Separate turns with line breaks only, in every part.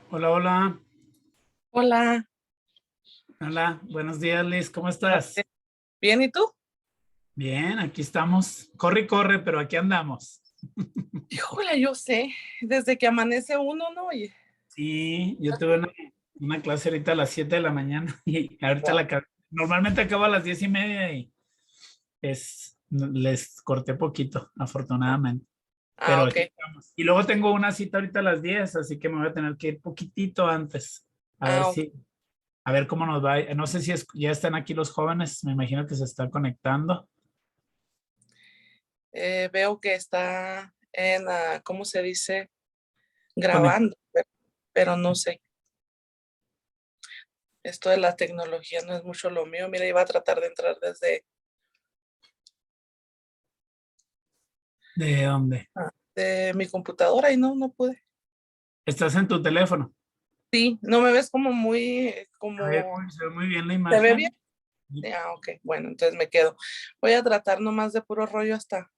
Hola, hola,
Hola,
hola, buenos días, Liz, ¿cómo estás?
bien, ¿y tú?
Bien, aquí estamos. Corre y corre, pero aquí andamos.
Híjole, yo sé, desde que amanece uno, ¿no? Oye,
Sí, yo tuve una clase ahorita a las 7 de la mañana y ahorita
wow.
normalmente acabo a las 10:30 y les corté poquito, afortunadamente,
Ah,
pero
ok.
aquí estamos. Y luego tengo una cita ahorita a las 10, así que me voy a tener que ir poquitito antes,
Ah, ok.
a ver cómo nos va. No sé si ya están aquí los jóvenes, me imagino que se están conectando.
Veo que está en, ¿cómo se dice?
Conect-
Grabando, pero no sé. Esto de la tecnología no es mucho lo mío. Mira, iba a tratar de entrar desde
¿De dónde?
de mi computadora y no pude.
¿Estás en tu teléfono?
Sí, no me ves como muy,
Se ve muy bien la
¿se ve bien?
imagen.
Sí, ok, bueno, entonces me quedo. Voy a tratar nomás de puro rollo hasta,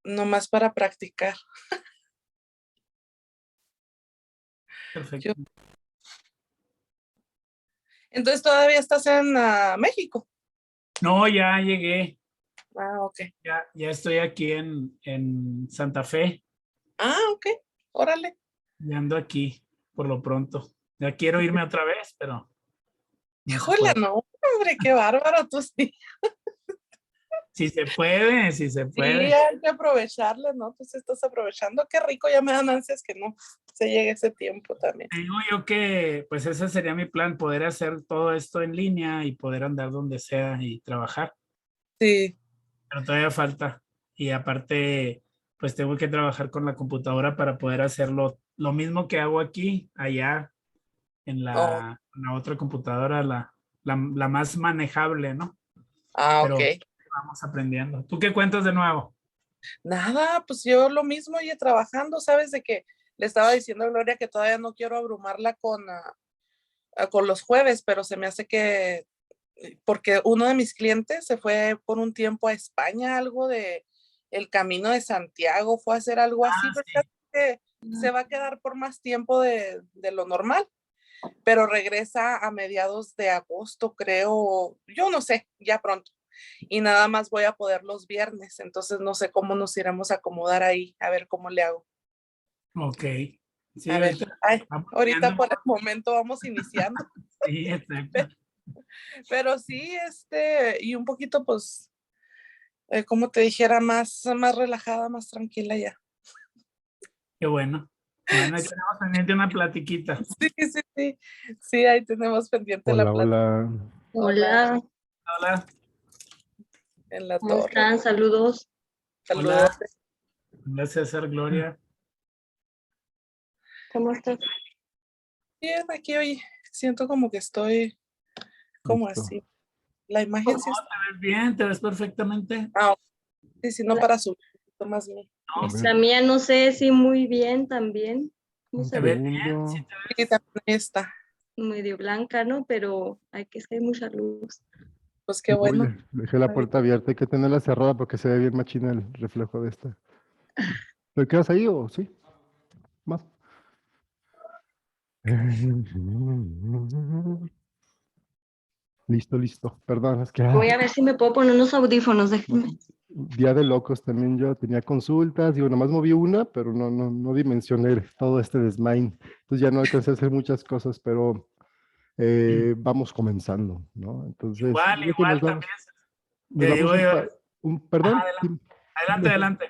nomás para practicar. Yo,
Perfecto.
entonces todavía estás en México.
No, ya llegué.
Ah, ok.
Ya estoy aquí en Santa Fe.
Ah, ok. Órale.
Ya ando aquí por lo pronto. Ya quiero irme otra vez, pero no se
Híjole,
puede.
no, hombre, qué bárbaro tú sí.
Si se puede, si se
Sí,
puede.
hay que aprovecharle, ¿no? Tú sí estás aprovechando. Qué rico, ya me dan ansias que no se llegue ese tiempo también.
Te digo yo que pues ese sería mi plan, poder hacer todo esto en línea y poder andar donde sea y trabajar.
Sí.
Pero todavía falta. Y aparte, pues tengo que trabajar con la computadora para poder hacerlo lo mismo que hago aquí, allá en
Oh,
la otra computadora, la más manejable, ¿no?
ok.
Pero vamos aprendiendo. ¿Tú qué cuentas de nuevo?
Nada, pues yo lo mismo, oye, trabajando, ¿sabes? De que le estaba diciendo a Gloria que todavía no quiero abrumarla con los jueves, pero se me hace que, porque uno de mis clientes se fue por un tiempo a España, algo de el Camino de Santiago, fue a hacer algo así,
Ah,
pero
sí.
que se va a quedar por más tiempo de lo normal, pero regresa a mediados de agosto, creo, yo no sé, ya pronto. Y nada más voy a poder los viernes, entonces no sé cómo nos iremos a acomodar ahí, a ver cómo le hago.
Ok. Sí,
A ver,
ahorita
ay,
vamos
ahorita
viendo.
por el momento vamos iniciando,
Sí, exacto.
pero sí, y un poquito, pues, como te dijera, más relajada, más tranquila ya.
Qué bueno. Bueno, ahí tenemos pendiente una platiquita.
Sí, sí, sí, sí, ahí tenemos pendiente la
Hola,
plata.
hola.
Hola,
Hola,
Hola,
en la
¿cómo
torre.
están? Saludos.
Saludos.
hola. Hola, César, Gloria.
¿Cómo estás?
Bien, aquí hoy siento como que estoy como
Listo.
así. La
No,
imagen sí está.
te ves bien, te ves perfectamente.
Ok, sí, sí, no
La,
para subir un poquito más bien.
A
No,
ver,
la mía no sé si muy bien también. ¿Cómo
un
se
te
ve?
ves bien, sí
segundo.
te
Sí,
ves.
también ahí está.
Medio blanca, ¿no? Pero hay que ser mucha luz.
Pues qué
Sí,
bueno.
oye, dejé la
Ahí.
puerta abierta. Hay que tenerla cerrada porque se ve bien machina el reflejo de esta. ¿Te quedas ahí o sí? Más. Listo, listo. Perdón, es que
Voy a ver si me puedo poner unos audífonos. Déjenme.
día de locos también yo tenía consultas. Digo, nomás moví una, pero no dimensioné todo este desmain. Entonces ya no alcancé a hacer muchas cosas, pero vamos comenzando, ¿no? Entonces,
Igual,
yo creo que
igual también.
nos
Te
damos
digo yo,
perdón,
adelante, adelante,
dime.
adelante.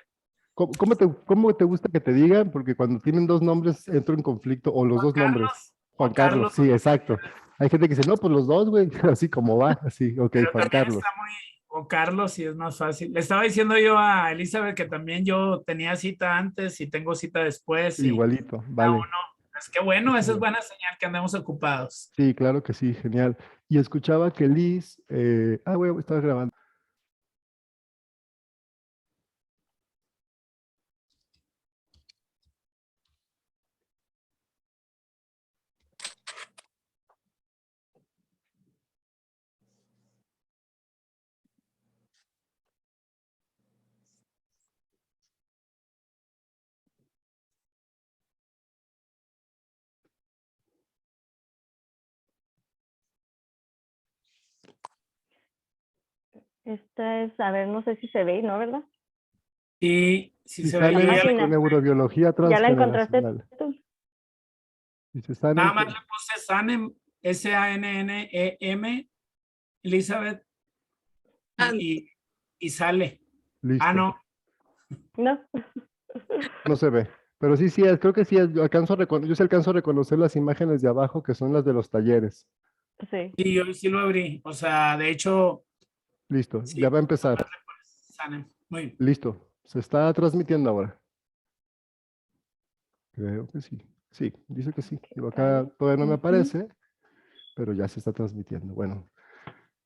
¿Cómo te gusta que te digan? Porque cuando tienen dos nombres entro en conflicto, o los
Juan
dos nombres.
Carlos,
Juan
Juan
Carlos,
Carlos,
sí, exacto. Hay gente que dice, no, pues los dos, güey, así como va, así, ok,
pero
Juan
también está
Carlos,
muy, o Carlos, y es más fácil. Le estaba diciendo yo a Elizabeth que también yo tenía cita antes y tengo cita después y
igualito,
a
vale.
uno. Es que bueno, esa es buena señal que andemos ocupados.
Sí, claro que sí, genial. Y escuchaba que Liz, güey, estaba grabando.
Esta es, a ver, no sé si se ve, ¿no? ¿Verdad?
Y si
Si
se ve,
La
yo
sale
ya
página.
con neurobiología
¿Ya la encontraste
transgeneracional.
tú?
Dice Sanem,
nada más le puse Sanem, Sannem, Elizabeth,
Ah,
y, y sale. Ah,
listo.
no.
No.
No se ve. Pero sí, sí, creo que sí, yo yo sí alcanzo a reconocer las imágenes de abajo que son las de los talleres.
Sí.
Sí, yo sí lo abrí. O sea, de hecho,
Listo,
sí,
ya va a empezar.
Sanem. Muy bien.
Listo, se está transmitiendo ahora. Creo que sí. Sí, dice que sí. Digo, acá todavía no me
Ujú.
aparece, pero ya se está transmitiendo. Bueno,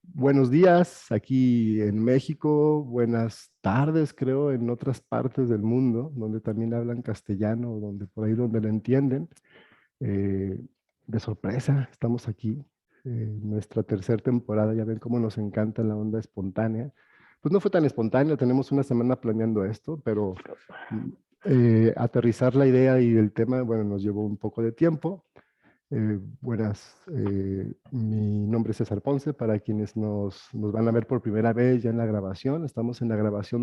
buenos días aquí en México, buenas tardes, creo, en otras partes del mundo, donde también hablan castellano, donde por ahí donde lo entienden. Eh, de sorpresa, estamos aquí, nuestra tercera temporada, ya ven cómo nos encanta la onda espontánea. Pues no fue tan espontáneo, tenemos una semana planeando esto, pero mm, aterrizar la idea y el tema, bueno, nos llevó un poco de tiempo. Buenas, mi nombre es César Ponce, para quienes nos van a ver por primera vez ya en la grabación, estamos en la grabación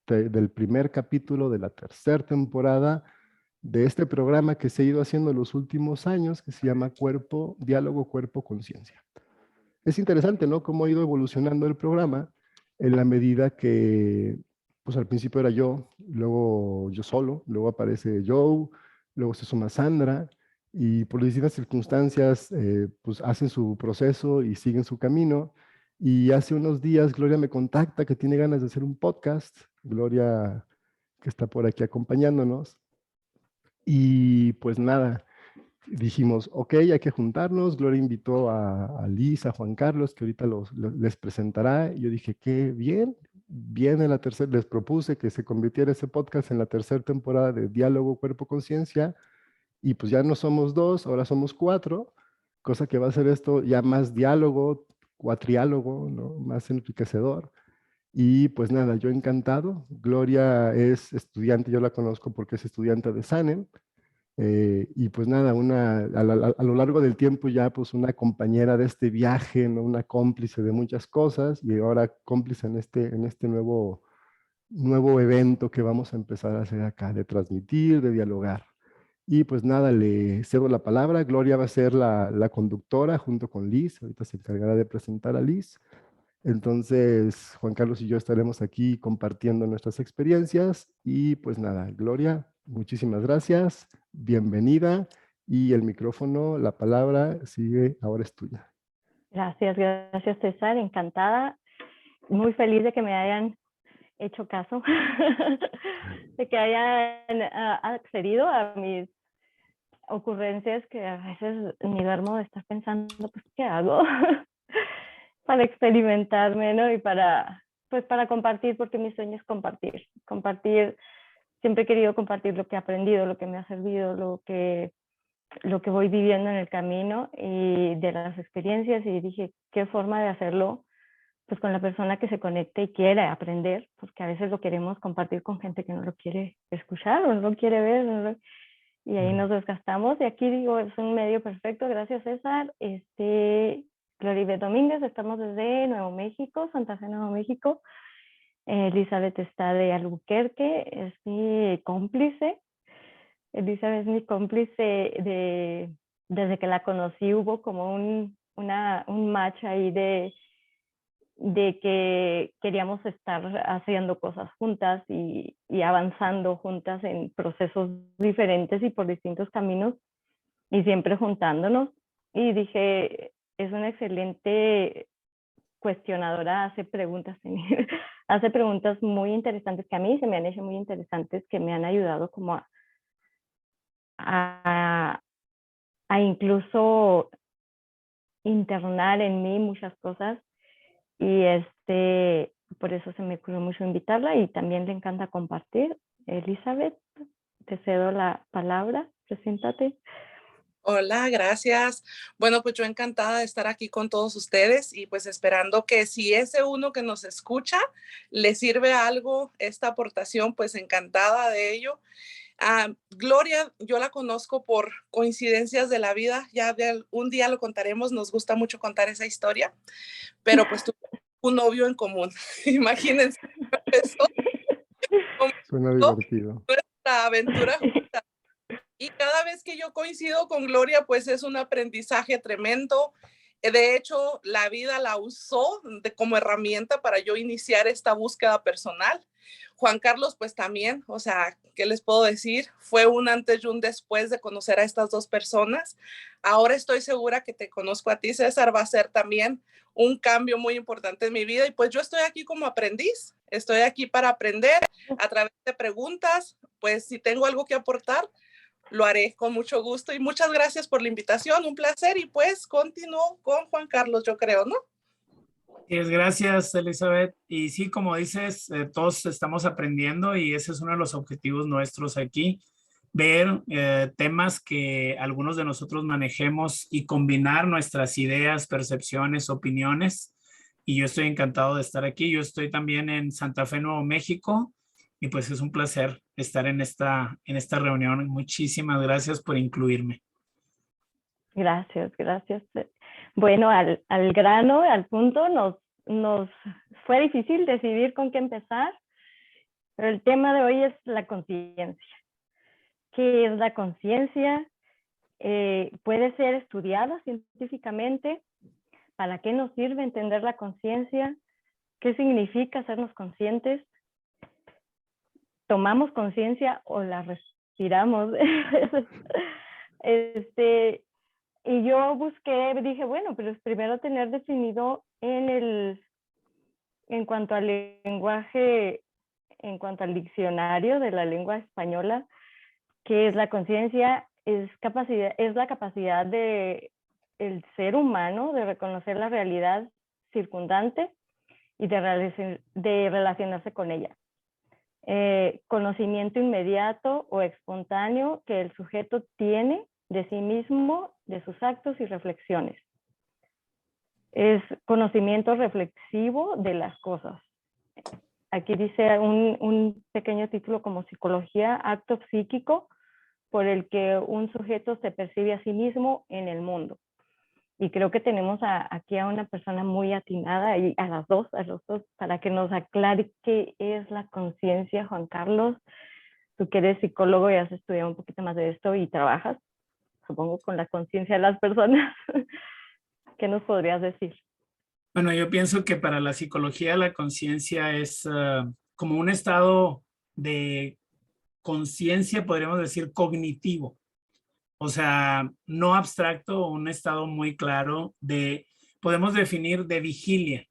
del primer capítulo de la tercera temporada de este programa que se ha ido haciendo en los últimos años, que se llama Diálogo Cuerpo Conciencia. Es interesante, ¿no? Cómo ha ido evolucionando el programa en la medida que, pues al principio era yo, luego yo solo, luego aparece Joe, luego se suma Sandra, y por distintas circunstancias, pues hacen su proceso y siguen su camino. Y hace unos días Gloria me contacta que tiene ganas de hacer un podcast. Gloria, que está por aquí acompañándonos. Y pues nada, dijimos, ok, hay que juntarnos. Gloria invitó a Liz, a Juan Carlos, que ahorita les presentará. Y yo dije, qué bien, bien en la tercera, les propuse que se convirtiera ese podcast en la tercera temporada de Diálogo Cuerpo Conciencia. Y pues ya no somos dos, ahora somos cuatro, cosa que va a hacer esto ya más diálogo, cuatriálogo, ¿no? Más enriquecedor. Y pues nada, yo encantado. Gloria es estudiante, yo la conozco porque es estudiante de SANEM. Y pues nada, a lo largo del tiempo ya pues una compañera de este viaje, ¿no? Una cómplice de muchas cosas y ahora cómplice en este nuevo evento que vamos a empezar a hacer acá, de transmitir, de dialogar. Y pues nada, le cedo la palabra. Gloria va a ser la conductora junto con Liz. Ahorita se encargará de presentar a Liz. Entonces, Juan Carlos y yo estaremos aquí compartiendo nuestras experiencias y pues nada, Gloria, muchísimas gracias, bienvenida y el micrófono, la palabra sigue, ahora es tuya.
Gracias César, encantada. Muy feliz de que me hayan hecho caso, de que hayan accedido a mis ocurrencias que a veces ni duermo de estar pensando, pues, ¿qué hago? Para experimentarme, ¿no? Y pues para compartir, porque mi sueño es compartir, siempre he querido compartir lo que he aprendido, lo que me ha servido, lo que voy viviendo en el camino y de las experiencias, y dije, ¿qué forma de hacerlo? Pues con la persona que se conecte y quiere aprender, porque a veces lo queremos compartir con gente que no lo quiere escuchar o no lo quiere ver, y ahí nos desgastamos. Y aquí digo, es un medio perfecto. Gracias, César. Gloribet Domínguez, estamos desde Nuevo México, Santa Fe, Nuevo México. Elizabeth está de Albuquerque, es mi cómplice. Elizabeth es mi cómplice desde que la conocí. Hubo como un match ahí de que queríamos estar haciendo cosas juntas y avanzando juntas en procesos diferentes y por distintos caminos y siempre juntándonos. Y dije, es una excelente cuestionadora, hace preguntas, hace preguntas muy interesantes que a mí se me han hecho muy interesantes, que me han ayudado como a incluso internar en mí muchas cosas. Y por eso se me ocurrió mucho invitarla y también le encanta compartir. Elizabeth, te cedo la palabra, preséntate.
hola, gracias. Bueno, pues yo encantada de estar aquí con todos ustedes y pues esperando que si ese uno que nos escucha le sirve algo esta aportación, pues encantada de ello. Gloria, yo la conozco por coincidencias de la vida, ya un día lo contaremos, nos gusta mucho contar esa historia, pero pues un novio en común. Imagínense, empezó
Suena divertido.
nuestra aventura juntas. Y cada vez que yo coincido con Gloria, pues es un aprendizaje tremendo. De hecho, la vida la usó como herramienta para yo iniciar esta búsqueda personal. Juan Carlos, pues también, o sea, ¿qué les puedo decir? Fue un antes y un después de conocer a estas dos personas. Ahora estoy segura que te conozco a ti, César, va a ser también un cambio muy importante en mi vida. Y pues yo estoy aquí como aprendiz, estoy aquí para aprender a través de preguntas. Pues si tengo algo que aportar, lo haré con mucho gusto y muchas gracias por la invitación, un placer y pues continúo con Juan Carlos, yo creo, ¿no?
Gracias, Elizabeth. Y sí, como dices, todos estamos aprendiendo y ese es uno de los objetivos nuestros aquí, ver temas que algunos de nosotros manejemos y combinar nuestras ideas, percepciones, opiniones. Y yo estoy encantado de estar aquí. Yo estoy también en Santa Fe, Nuevo México, y pues es un placer estar en esta reunión. Muchísimas gracias por incluirme.
Gracias, gracias. Bueno, al grano, al punto, nos fue difícil decidir con qué empezar, pero el tema de hoy es la conciencia. ¿Qué es la conciencia? Puede ser estudiada científicamente. ¿Para qué nos sirve entender la conciencia? ¿Qué significa hacernos conscientes? ¿Tomamos conciencia o la respiramos? Y yo busqué, dije, bueno, pero es primero tener definido en cuanto al lenguaje, en cuanto al diccionario de la lengua española, qué es la conciencia. Es la capacidad de el ser humano de reconocer la realidad circundante y de relacionarse con ella. Conocimiento inmediato o espontáneo que el sujeto tiene de sí mismo, de sus actos y reflexiones. Es conocimiento reflexivo de las cosas. Aquí dice un pequeño título como psicología, acto psíquico por el que un sujeto se percibe a sí mismo en el mundo. Y creo que tenemos aquí a una persona muy atinada y a los dos, para que nos aclare qué es la conciencia. Juan Carlos, tú que eres psicólogo y has estudiado un poquito más de esto y trabajas, supongo, con la conciencia de las personas. ¿Qué nos podrías decir?
Bueno, yo pienso que para la psicología la conciencia es como un estado de conciencia, podríamos decir, cognitivo. O sea, no abstracto, un estado muy claro podemos definir de vigilia,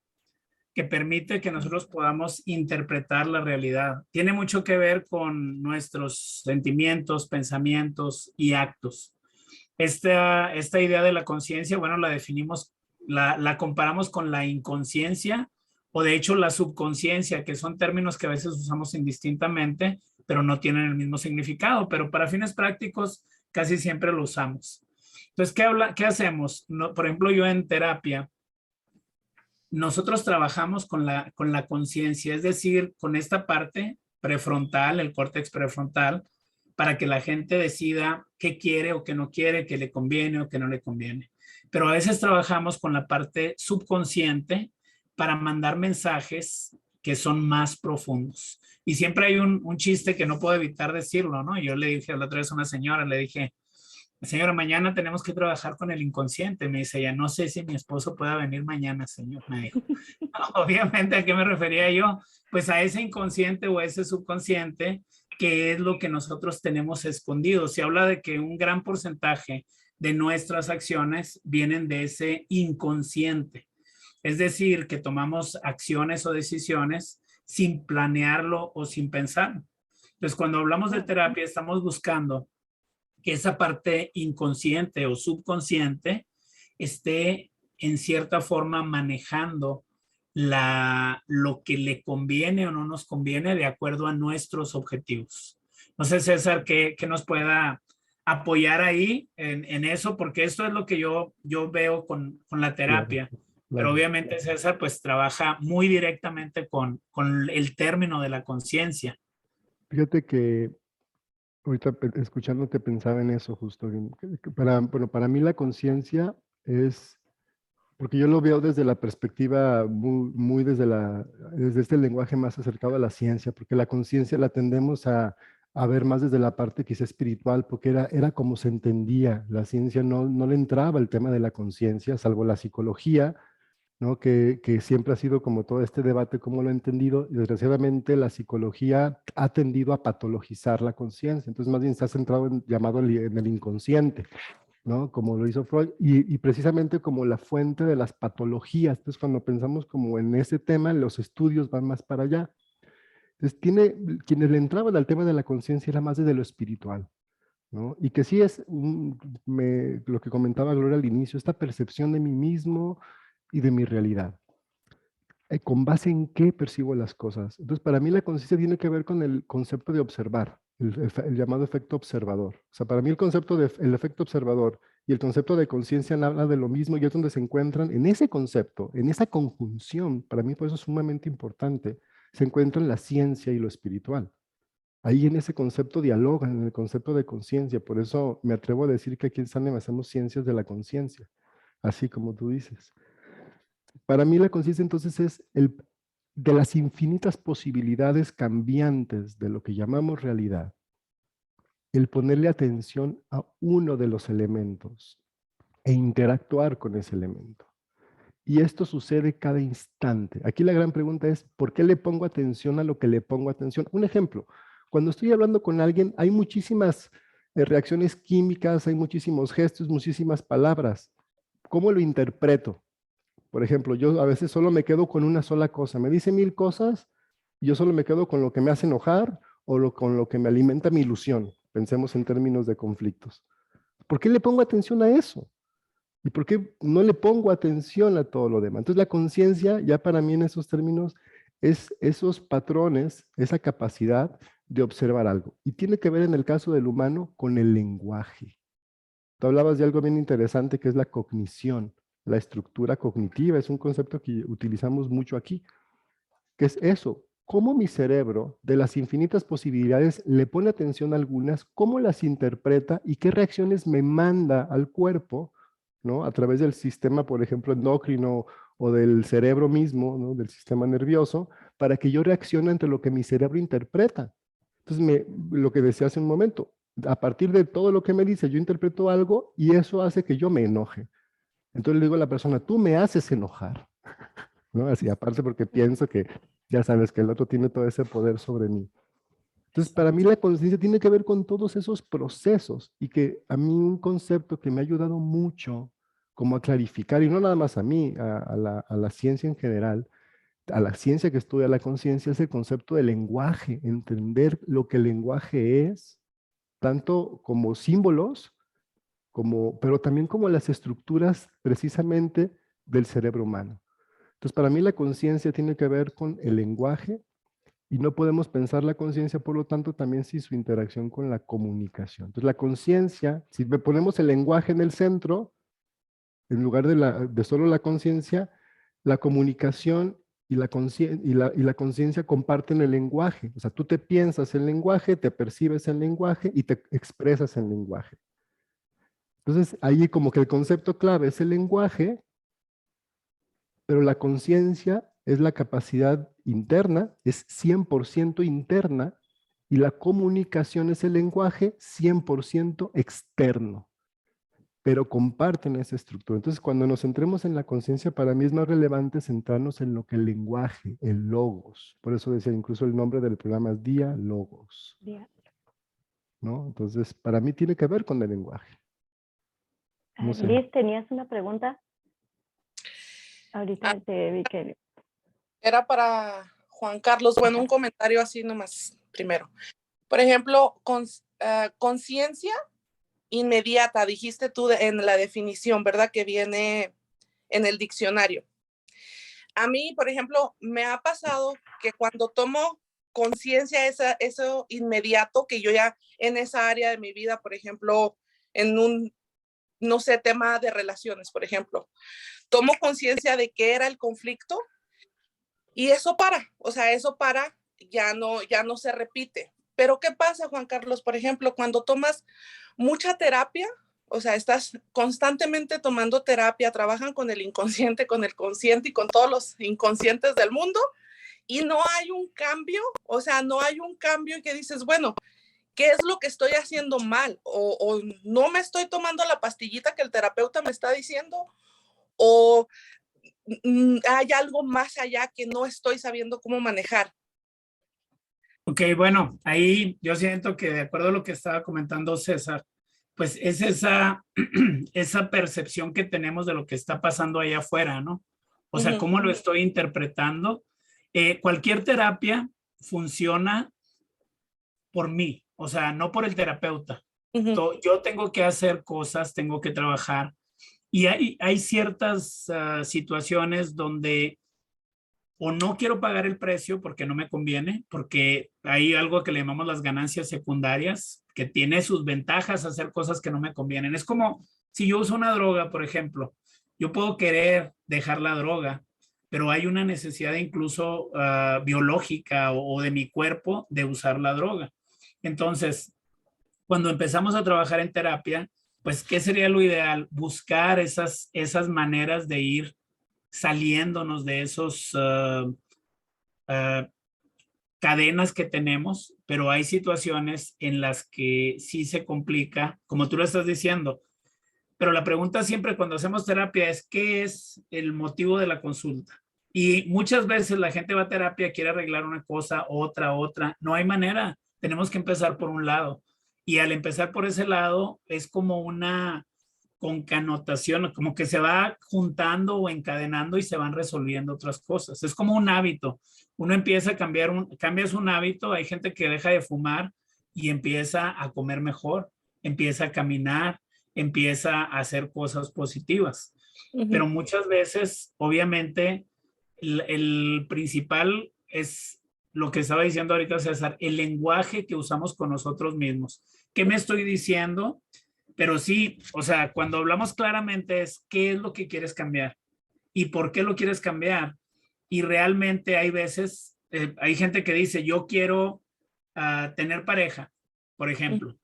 que permite que nosotros podamos interpretar la realidad. Tiene mucho que ver con nuestros sentimientos, pensamientos y actos. Esta idea de la conciencia, bueno, la definimos, la comparamos con la inconsciencia o de hecho la subconsciencia, que son términos que a veces usamos indistintamente, pero no tienen el mismo significado, pero para fines prácticos casi siempre lo usamos. Entonces, ¿qué hacemos? Por ejemplo, yo en terapia, nosotros trabajamos con la conciencia, es decir, con esta parte prefrontal, el córtex prefrontal, para que la gente decida qué quiere o qué no quiere, qué le conviene o qué no le conviene. Pero a veces trabajamos con la parte subconsciente para mandar mensajes que son más profundos. Y siempre hay un chiste que no puedo evitar decirlo, ¿no? Yo le dije la otra vez a una señora, le dije, señora, mañana tenemos que trabajar con el inconsciente. Me dice, ya no sé si mi esposo pueda venir mañana, señor, me dijo. Obviamente, ¿a qué me refería yo? Pues a ese inconsciente o a ese subconsciente, que es lo que nosotros tenemos escondido. Se habla de que un gran porcentaje de nuestras acciones vienen de ese inconsciente. Es decir, que tomamos acciones o decisiones sin planearlo o sin pensar. Entonces, cuando hablamos de terapia, estamos buscando que esa parte inconsciente o subconsciente esté en cierta forma manejando lo que le conviene o no nos conviene de acuerdo a nuestros objetivos. No sé, César, ¿qué nos pueda apoyar ahí en eso? Porque esto es lo que yo veo con la terapia.
Claro.
Pero obviamente César pues trabaja muy directamente con el término de la conciencia.
Fíjate que ahorita escuchándote pensaba en eso justo. Bueno, para mí la conciencia es Porque yo lo veo desde la perspectiva muy desde este lenguaje más acercado a la ciencia, porque la conciencia la tendemos a ver más desde la parte quizá espiritual, porque era como se entendía. La ciencia no le entraba el tema de la conciencia, salvo la psicología, ¿no? Que siempre ha sido como todo este debate, como lo he entendido, y desgraciadamente la psicología ha tendido a patologizar la conciencia, entonces más bien se ha centrado en el inconsciente, ¿no? Como lo hizo Freud, y precisamente como la fuente de las patologías. Entonces, cuando pensamos como en ese tema, los estudios van más para allá. Entonces, quienes le entraban al tema de la conciencia era más desde lo espiritual, ¿no? Y que sí es lo que comentaba Gloria al inicio, esta percepción de mí mismo y de mi realidad. ¿Con base en qué percibo las cosas? Entonces, para mí la conciencia tiene que ver con el concepto de observar, el llamado efecto observador. O sea, para mí el concepto el efecto observador y el concepto de conciencia habla de lo mismo y es donde se encuentran en ese concepto, en esa conjunción, para mí por eso es sumamente importante, se encuentran la ciencia y lo espiritual. Ahí en ese concepto dialogan, en el concepto de conciencia. Por eso me atrevo a decir que aquí en Sanem hacemos ciencias de la conciencia, así como tú dices. Para mí la conciencia entonces es de las infinitas posibilidades cambiantes de lo que llamamos realidad, el ponerle atención a uno de los elementos e interactuar con ese elemento. Y esto sucede cada instante. Aquí la gran pregunta es, ¿por qué le pongo atención a lo que le pongo atención? Un ejemplo, cuando estoy hablando con alguien, hay muchísimas reacciones químicas, hay muchísimos gestos, muchísimas palabras. ¿Cómo lo interpreto? Por ejemplo, yo a veces solo me quedo con una sola cosa. Me dice 1000 cosas y yo solo me quedo con lo que me hace enojar o con lo que me alimenta mi ilusión. Pensemos en términos de conflictos. ¿Por qué le pongo atención a eso? ¿Y por qué no le pongo atención a todo lo demás? Entonces la conciencia, ya para mí en esos términos, es esos patrones, esa capacidad de observar algo. Y tiene que ver en el caso del humano con el lenguaje. Tú hablabas de algo bien interesante que es la cognición, la estructura cognitiva, es un concepto que utilizamos mucho aquí, que es eso, cómo mi cerebro, de las infinitas posibilidades, le pone atención a algunas, cómo las interpreta y qué reacciones me manda al cuerpo, ¿no? A través del sistema, por ejemplo, endocrino o del cerebro mismo, ¿no? Del sistema nervioso, para que yo reaccione ante lo que mi cerebro interpreta. Entonces, lo que decía hace un momento, a partir de todo lo que me dice, yo interpreto algo y eso hace que yo me enoje. Entonces le digo a la persona, tú me haces enojar, ¿no? Así, aparte porque pienso que, ya sabes, que el otro tiene todo ese poder sobre mí. Entonces, para mí la conciencia tiene que ver con todos esos procesos y que a mí un concepto que me ha ayudado mucho como a clarificar, y no nada más a mí, a la ciencia en general, a la ciencia que estudia la conciencia, es el concepto del lenguaje, entender lo que el lenguaje es, tanto como símbolos, pero también como las estructuras precisamente del cerebro humano. Entonces, para mí la conciencia tiene que ver con el lenguaje y no podemos pensar la conciencia, por lo tanto, también sin su interacción con la comunicación. Entonces, la conciencia, si ponemos el lenguaje en el centro, en lugar de solo la conciencia, la comunicación y la conciencia comparten el lenguaje. O sea, tú te piensas el lenguaje, te percibes el lenguaje y te expresas el lenguaje. Entonces, ahí como que el concepto clave es el lenguaje, pero la conciencia es la capacidad interna, es 100% interna, y la comunicación es el lenguaje 100% externo, pero comparten esa estructura. Entonces, cuando nos centremos en la conciencia, para mí es más relevante centrarnos en lo que el lenguaje, el logos, por eso decía incluso el nombre del programa es Diálogos, ¿no? Entonces, para mí tiene que ver con el lenguaje. No sé.
Liz, ¿tenías una pregunta? Ahorita te vi que...
Era para Juan Carlos. Bueno, un comentario así nomás primero. Por ejemplo, conciencia inmediata, dijiste tú en la definición, ¿verdad? Que viene en el diccionario. A mí, por ejemplo, me ha pasado que cuando tomo conciencia eso inmediato, que yo ya en esa área de mi vida, por ejemplo, en un, no sé, tema de relaciones, por ejemplo, tomo conciencia de qué era el conflicto y eso para, o sea, eso para, ya no se repite. Pero ¿qué pasa, Juan Carlos? Por ejemplo, cuando tomas mucha terapia, O sea, estás constantemente tomando terapia, trabajan con el inconsciente, con el consciente y con todos los inconscientes del mundo y no hay un cambio, o sea, no hay un cambio que dices, bueno, ¿qué es lo que estoy haciendo mal? O no me estoy tomando la pastillita que el terapeuta me está diciendo, o hay algo más allá que no estoy sabiendo cómo manejar.
Ok, bueno, ahí yo siento que de acuerdo a lo que estaba comentando César, pues es esa, esa percepción que tenemos de lo que está pasando allá afuera, ¿no? O sea, cómo lo estoy interpretando. Cualquier terapia funciona por mí, o sea, no por el terapeuta. Yo tengo que hacer cosas, tengo que trabajar. Y hay ciertas situaciones donde o no quiero pagar el precio porque no me conviene, porque hay algo que le llamamos las ganancias secundarias, que tiene sus ventajas hacer cosas que no me convienen. Es como si yo uso una droga, por ejemplo, yo puedo querer dejar la droga, pero hay una necesidad incluso biológica o de mi cuerpo de usar la droga. Entonces, cuando empezamos a trabajar en terapia, pues, ¿qué sería lo ideal? Buscar esas maneras de ir saliéndonos de esos cadenas que tenemos, pero hay situaciones en las que sí se complica, como tú lo estás diciendo. Pero la pregunta siempre cuando hacemos terapia es, ¿qué es el motivo de la consulta? Y muchas veces la gente va a terapia, quiere arreglar una cosa, otra. No hay manera. Tenemos que empezar por un lado. Y al empezar por ese lado es como una concatenación, como que se va juntando o encadenando y se van resolviendo otras cosas. Es como un hábito. Uno empieza a cambias un hábito, hay gente que deja de fumar y empieza a comer mejor, empieza a caminar, empieza a hacer cosas positivas. Pero muchas veces, obviamente, el principal es lo que estaba diciendo ahorita César, el lenguaje que usamos con nosotros mismos. ¿Qué me estoy diciendo? Pero sí, o sea, cuando hablamos claramente es qué es lo que quieres cambiar y por qué lo quieres cambiar. Y realmente hay veces, hay gente que dice, yo quiero tener pareja, por ejemplo.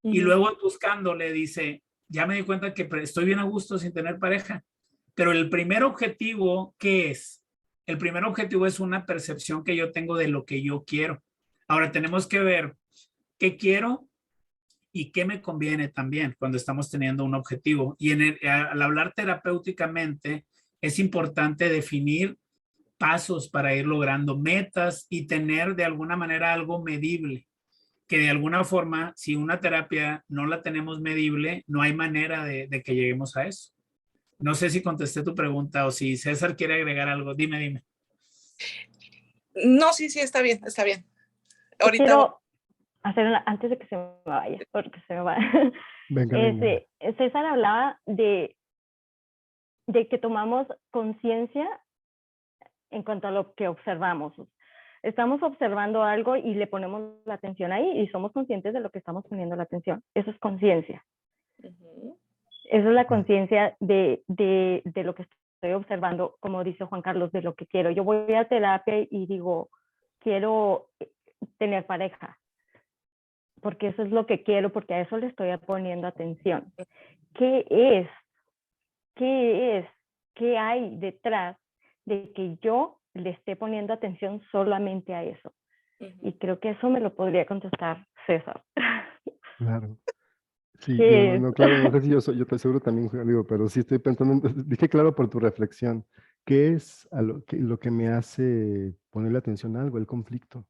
Y luego buscando le dice, ya me di cuenta que estoy bien a gusto sin tener pareja. Pero el primer objetivo, ¿qué es? El primer objetivo es una percepción que yo tengo de lo que yo quiero. Ahora tenemos que ver qué quiero y qué me conviene también cuando estamos teniendo un objetivo. Y al hablar terapéuticamente, es importante definir pasos para ir logrando metas y tener de alguna manera algo medible, que de alguna forma, si una terapia no la tenemos medible, no hay manera de que lleguemos a eso. No sé si contesté tu pregunta o si César quiere agregar algo. Dime.
No, sí, está bien, está bien.
Ahorita quiero hacer antes de que se me vaya, porque se me va.
Venga.
César hablaba de que tomamos conciencia en cuanto a lo que observamos. Estamos observando algo y le ponemos la atención ahí y somos conscientes de lo que estamos poniendo la atención. Eso es conciencia. Eso es la conciencia de lo que estoy observando, como dice Juan Carlos, de lo que quiero. Yo voy a terapia y digo, quiero tener pareja, porque eso es lo que quiero, porque a eso le estoy poniendo atención. ¿Qué es? ¿Qué hay detrás de que yo le esté poniendo atención solamente a eso? Y creo que eso me lo podría contestar César.
Claro. Sí, claro, no sé si yo te aseguro también, digo, pero sí estoy pensando, dije claro por tu reflexión, ¿qué es lo que me hace ponerle atención a algo? El conflicto.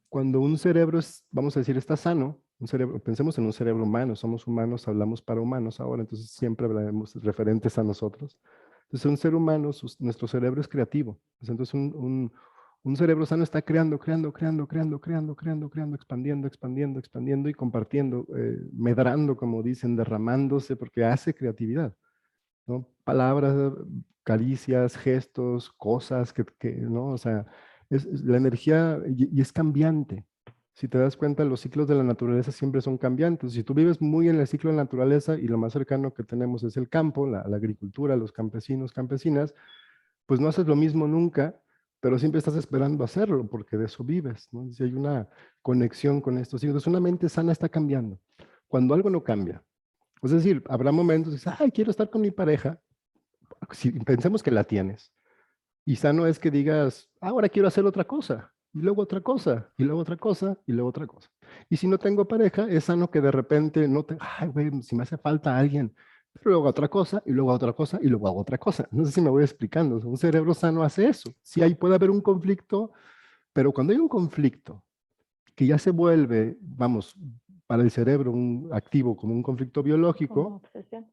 Cuando un cerebro vamos a decir, está sano, pensemos en un cerebro humano, somos humanos, hablamos para humanos ahora, entonces siempre hablaremos referentes a nosotros. Entonces un ser humano, nuestro cerebro es creativo, entonces un cerebro sano está creando, expandiendo y compartiendo, medrando, como dicen, derramándose, porque hace creatividad, ¿no? Palabras, caricias, gestos, cosas ¿no? O sea, la energía y es cambiante. Si te das cuenta, los ciclos de la naturaleza siempre son cambiantes. Si tú vives muy en el ciclo de la naturaleza y lo más cercano que tenemos es el campo, la agricultura, los campesinos, campesinas, pues no haces lo mismo nunca, pero siempre estás esperando hacerlo porque de eso vives, ¿no? Si hay una conexión con estos ciclos, una mente sana está cambiando. Cuando algo no cambia, Es decir, habrá momentos que dices, ay, quiero estar con mi pareja. Si pensemos que la tienes. Y sano es que digas, ahora quiero hacer otra cosa, y luego otra cosa, y luego otra cosa, y luego otra cosa. Y si no tengo pareja, es sano que de repente no te, ay, güey, si me hace falta alguien, pero luego otra cosa, y luego otra cosa, y luego hago otra cosa. No sé si me voy explicando. Un cerebro sano hace eso. Sí, ahí puede haber un conflicto, pero cuando hay un conflicto que ya se vuelve, vamos, para el cerebro un activo como un conflicto biológico,
Como obsesión.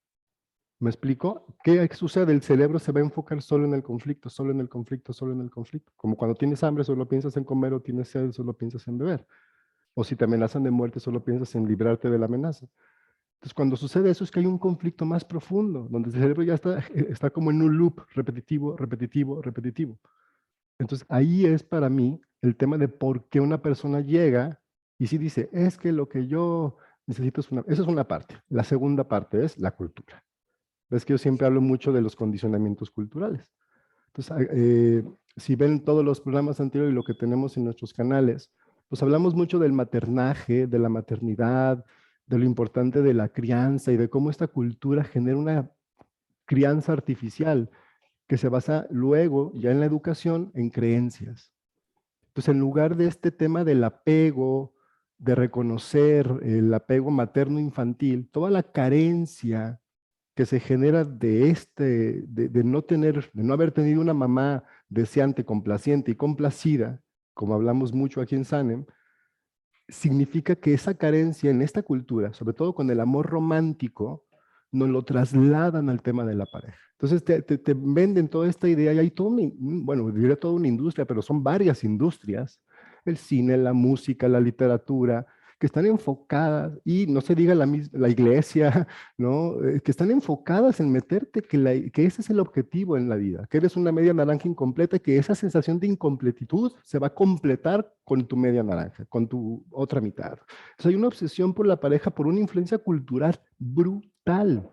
¿me explico? ¿Qué sucede? El cerebro se va a enfocar solo en el conflicto, solo en el conflicto, solo en el conflicto. Como cuando tienes hambre, solo piensas en comer, o tienes sed, solo piensas en beber. O si te amenazan de muerte, solo piensas en librarte de la amenaza. Entonces, cuando sucede eso, es que hay un conflicto más profundo, donde el cerebro ya está como en un loop repetitivo, repetitivo, repetitivo. Entonces, ahí es para mí el tema de por qué una persona llega y si dice, es que lo que yo necesito es una... Esa es una parte. La segunda parte es la cultura. Es que yo siempre hablo mucho de los condicionamientos culturales. Entonces, si ven todos los programas anteriores y lo que tenemos en nuestros canales, pues hablamos mucho del maternaje, de la maternidad, de lo importante de la crianza y de cómo esta cultura genera una crianza artificial que se basa luego, ya en la educación, en creencias. Entonces, en lugar de este tema del apego, de reconocer el apego materno-infantil, toda la carencia que se genera de no tener, de no haber tenido una mamá deseante, complaciente y complacida, como hablamos mucho aquí en Sanem, significa que esa carencia en esta cultura, sobre todo con el amor romántico, nos lo trasladan al tema de la pareja. Entonces te venden toda esta idea y hay toda una, bueno, diría toda una industria, pero son varias industrias, el cine, la música, la literatura, que están enfocadas, y no se diga la iglesia, ¿no? Que están enfocadas en meterte que ese es el objetivo en la vida, que eres una media naranja incompleta, que esa sensación de incompletitud se va a completar con tu media naranja, con tu otra mitad. Entonces hay una obsesión por la pareja, por una influencia cultural brutal.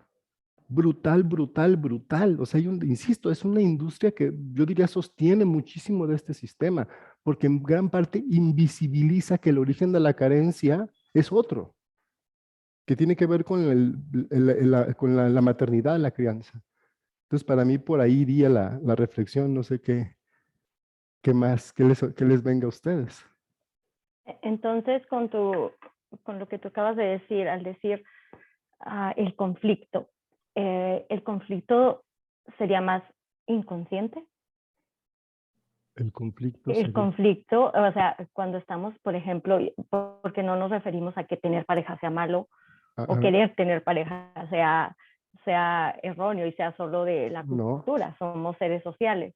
Brutal, brutal, brutal. O sea, insisto, es una industria que yo diría sostiene muchísimo de este sistema, porque en gran parte invisibiliza que el origen de la carencia es otro, que tiene que ver con, con la maternidad, la crianza. Entonces, para mí, por ahí iría la reflexión, no sé qué más, qué les venga a ustedes.
Entonces, con lo que tú acabas de decir, al decir el conflicto sería más inconsciente.
El conflicto.
El conflicto, o sea, cuando estamos, por ejemplo, porque no nos referimos a que tener pareja sea malo, o querer tener pareja sea erróneo y sea solo de la cultura. No. Somos seres sociales.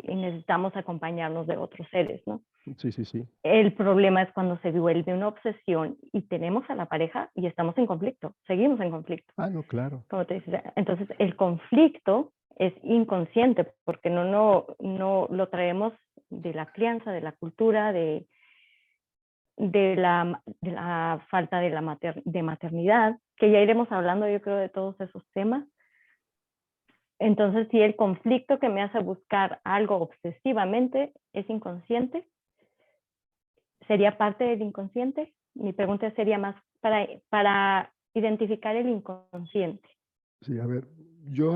Y necesitamos acompañarnos de otros seres, ¿no?
Sí, sí, sí.
El problema es cuando se vuelve una obsesión y tenemos a la pareja y estamos en conflicto, seguimos en conflicto.
Ah, no, claro.
Como te dices, entonces el conflicto es inconsciente porque no lo traemos de la crianza, de la cultura, de la falta de maternidad, que ya iremos hablando, yo creo, de todos esos temas. Entonces, si el conflicto que me hace buscar algo obsesivamente es inconsciente, ¿sería parte del inconsciente? Mi pregunta sería más para identificar el inconsciente.
Sí, a ver,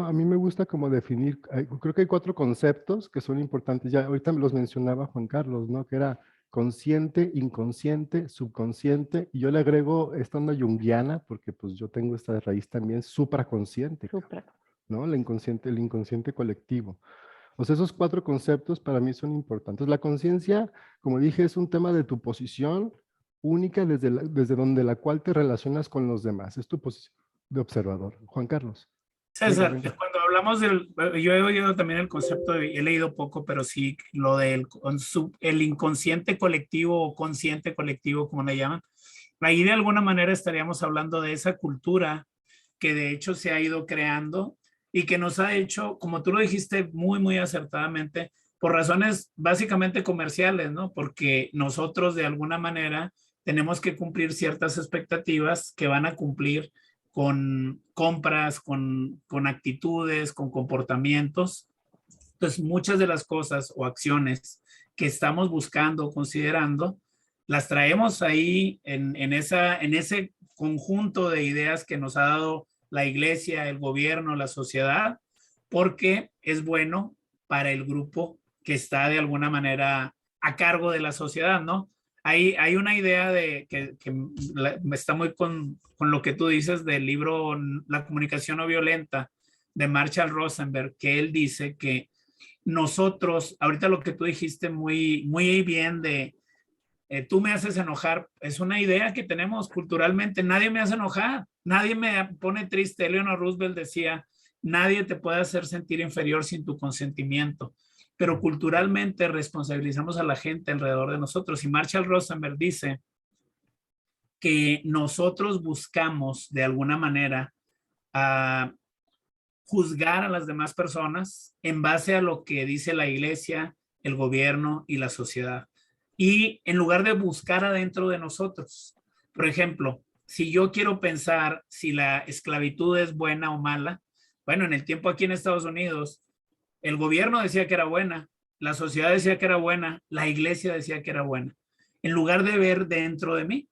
a mí me gusta como definir, creo que hay 4 conceptos que son importantes, ya ahorita me los mencionaba Juan Carlos, ¿no? Que era consciente, inconsciente, subconsciente, y yo le agrego esta onda junguiana, porque pues yo tengo esta raíz también supraconsciente, ¿no? El inconsciente colectivo. O sea, esos 4 conceptos para mí son importantes. La conciencia, como dije, es un tema de tu posición única desde donde la cual te relacionas con los demás. Es tu posición de observador. Juan Carlos.
César, cuando hablamos yo he oído también el concepto, he leído poco, pero sí lo del el inconsciente colectivo o consciente colectivo, como le llaman. Ahí de alguna manera estaríamos hablando de esa cultura que de hecho se ha ido creando y que nos ha hecho, como tú lo dijiste muy, muy acertadamente, por razones básicamente comerciales, ¿no? Porque nosotros de alguna manera tenemos que cumplir ciertas expectativas que van a cumplir con compras, con actitudes, con comportamientos. Entonces, muchas de las cosas o acciones que estamos buscando, considerando, las traemos ahí en ese conjunto de ideas que nos ha dado la iglesia, el gobierno, la sociedad, porque es bueno para el grupo que está de alguna manera a cargo de la sociedad, ¿no? Hay una idea de que está muy con lo que tú dices del libro La comunicación no violenta de Marshall Rosenberg, que él dice que nosotros, ahorita lo que tú dijiste muy, muy bien de tú me haces enojar, es una idea que tenemos culturalmente, nadie me hace enojar, nadie me pone triste. Eleanor Roosevelt decía, nadie te puede hacer sentir inferior sin tu consentimiento, pero culturalmente responsabilizamos a la gente alrededor de nosotros. Y Marshall Rosenberg dice que nosotros buscamos de alguna manera a juzgar a las demás personas en base a lo que dice la iglesia, el gobierno y la sociedad. Y en lugar de buscar adentro de nosotros, por ejemplo, si yo quiero pensar si la esclavitud es buena o mala, bueno, en el tiempo aquí en Estados Unidos, el gobierno decía que era buena, la sociedad decía que era buena, la iglesia decía que era buena, en lugar de ver dentro de mí.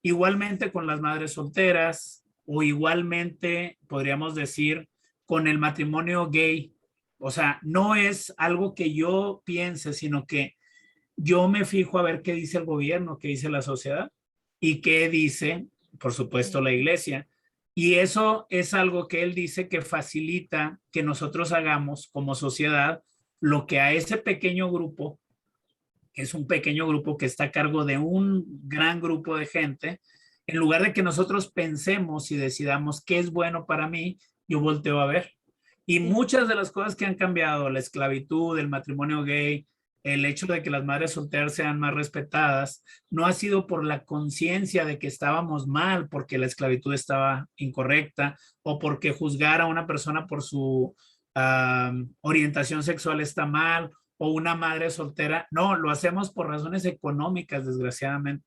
Igualmente con las madres solteras o igualmente podríamos decir con el matrimonio gay. O sea, no es algo que yo piense, sino que yo me fijo a ver qué dice el gobierno, qué dice la sociedad y qué dice, por supuesto, la iglesia. Y eso es algo que él dice que facilita que nosotros hagamos como sociedad lo que a ese pequeño grupo, que es un pequeño grupo que está a cargo de un gran grupo de gente, en lugar de que nosotros pensemos y decidamos qué es bueno para mí, yo volteo a ver. Y muchas de las cosas que han cambiado, la esclavitud, el matrimonio gay, el hecho de que las madres solteras sean más respetadas, no ha sido por la conciencia de que estábamos mal, porque la esclavitud estaba incorrecta, o porque juzgar a una persona por su orientación sexual está mal, o una madre soltera. No, lo hacemos por razones económicas, desgraciadamente.